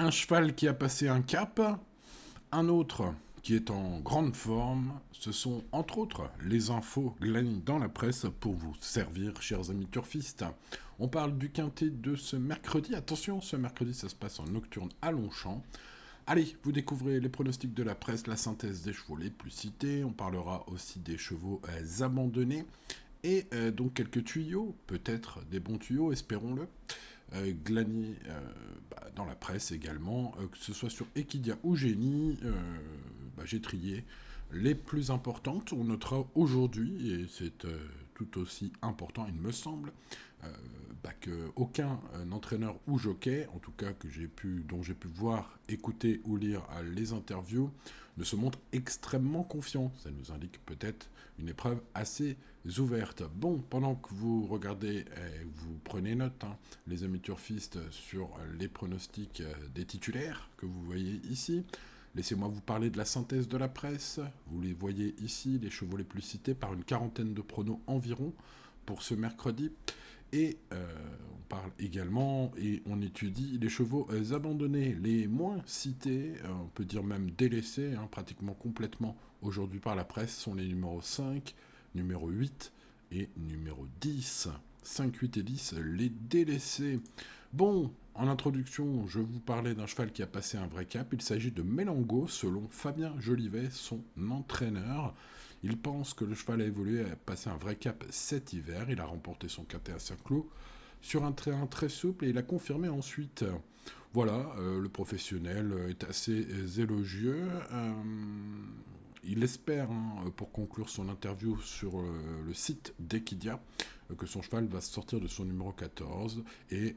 Un cheval qui a passé un cap, un autre qui est en grande forme, ce sont entre autres les infos glanées dans la presse pour vous servir, chers amis turfistes. On parle du quintet de ce mercredi. Attention, ce mercredi, ça se passe en nocturne à Longchamp. Allez, vous découvrez les pronostics de la presse, la synthèse des chevaux les plus cités. On parlera aussi des chevaux abandonnés. Et donc quelques tuyaux, peut-être des bons tuyaux, espérons-le, glanés dans la presse également, que ce soit sur Equidia ou Génie, j'ai trié les plus importantes. On notera aujourd'hui, et c'est tout aussi important, il me semble, qu'aucun entraîneur ou jockey, en tout cas dont j'ai pu voir, écouter ou lire les interviews, ne se montre extrêmement confiant. Ça nous indique peut-être une épreuve assez ouverte. Bon, pendant que vous regardez et vous prenez note, les amis turfistes, sur les pronostics des titulaires que vous voyez ici, laissez-moi vous parler de la synthèse de la presse. Vous les voyez ici, les chevaux les plus cités par une quarantaine de pronos environ pour ce mercredi. Et on parle également et on étudie les chevaux abandonnés, les moins cités, on peut dire même délaissés, pratiquement complètement aujourd'hui par la presse, sont les numéros 5, numéro 8 et numéro 10. 5, 8 et 10, les délaissés. Bon, en introduction, je vous parlais d'un cheval qui a passé un vrai cap. Il s'agit de Mélango, selon Fabien Jolivet, son entraîneur. Il pense que le cheval a évolué, a passé un vrai cap cet hiver. Il a remporté son quintet à Saint-Cloud sur un terrain très souple et il a confirmé ensuite. Voilà, le professionnel est assez élogieux. Il espère, pour conclure son interview sur le site d'Equidia, que son cheval va sortir de son numéro 14. Et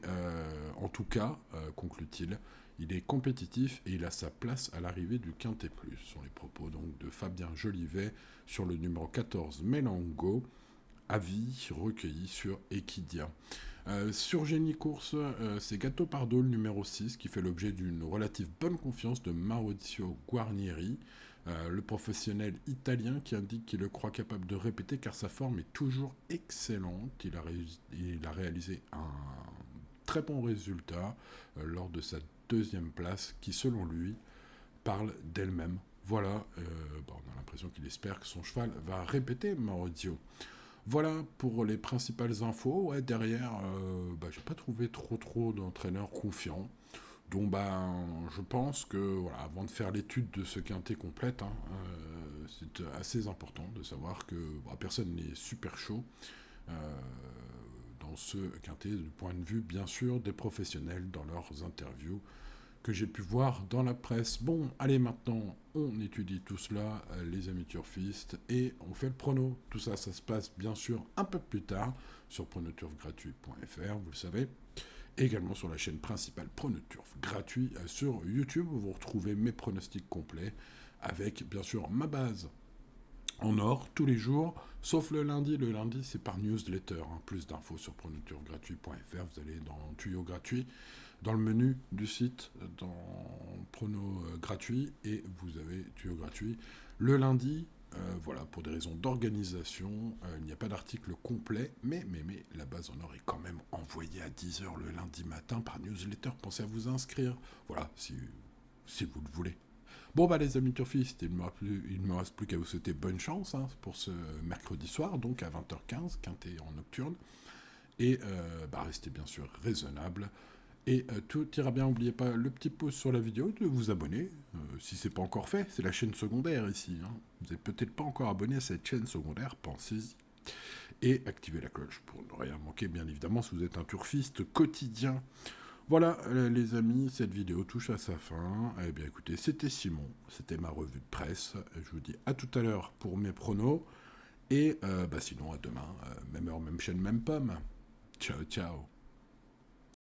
en tout cas, conclut-il, il est compétitif et il a sa place à l'arrivée du Quintet Plus. Ce sont les propos donc de Fabien Jolivet sur le numéro 14 Mélango, avis recueillis sur Equidia. Sur Génie Course, c'est Gatto Pardo, le numéro 6, qui fait l'objet d'une relative bonne confiance de Maurizio Guarnieri, le professionnel italien qui indique qu'il le croit capable de répéter car sa forme est toujours excellente. Il a réalisé un très bon résultat lors de sa deuxième place qui, selon lui, parle d'elle-même. Voilà, on a l'impression qu'il espère que son cheval va répéter Maurizio. Voilà pour les principales infos. Ouais, derrière, j'ai pas trouvé trop d'entraîneurs confiants. Donc je pense que avant de faire l'étude de ce quintet complète, c'est assez important de savoir que personne n'est super chaud dans ce quintet du point de vue bien sûr des professionnels dans leurs interviews que j'ai pu voir dans la presse. Bon, allez, maintenant, on étudie tout cela, les amis turfistes, et on fait le prono. Tout ça, ça se passe bien sûr un peu plus tard sur pronoturfgratuit.fr, vous le savez. Également sur la chaîne principale Pronoturf gratuit sur YouTube, où vous retrouvez mes pronostics complets, avec bien sûr ma base en or tous les jours, sauf le lundi. Le lundi, c'est par newsletter. Plus d'infos sur pronoturfgratuit.fr. Vous allez dans Tuyau gratuit, dans le menu du site, dans Prono gratuit, et vous avez Tuyau gratuit. Le lundi, pour des raisons d'organisation, il n'y a pas d'article complet, mais la base en or est quand même envoyée à 10h le lundi matin par newsletter. Pensez à vous inscrire. Voilà, si vous le voulez. Bon, les amis turfistes, il ne me reste plus qu'à vous souhaiter bonne chance pour ce mercredi soir, donc à 20h15, quintet en nocturne. Et restez bien sûr raisonnable. Et tout ira bien, n'oubliez pas le petit pouce sur la vidéo, de vous abonner, si ce n'est pas encore fait, c'est la chaîne secondaire ici. Vous n'êtes peut-être pas encore abonné à cette chaîne secondaire, pensez-y. Et activez la cloche pour ne rien manquer, bien évidemment, si vous êtes un turfiste quotidien. Voilà, les amis, cette vidéo touche à sa fin. Eh bien, écoutez, c'était Simon, c'était ma revue de presse. Je vous dis à tout à l'heure pour mes pronos. Et sinon, à demain, même heure, même chaîne, même pomme. Ciao, ciao.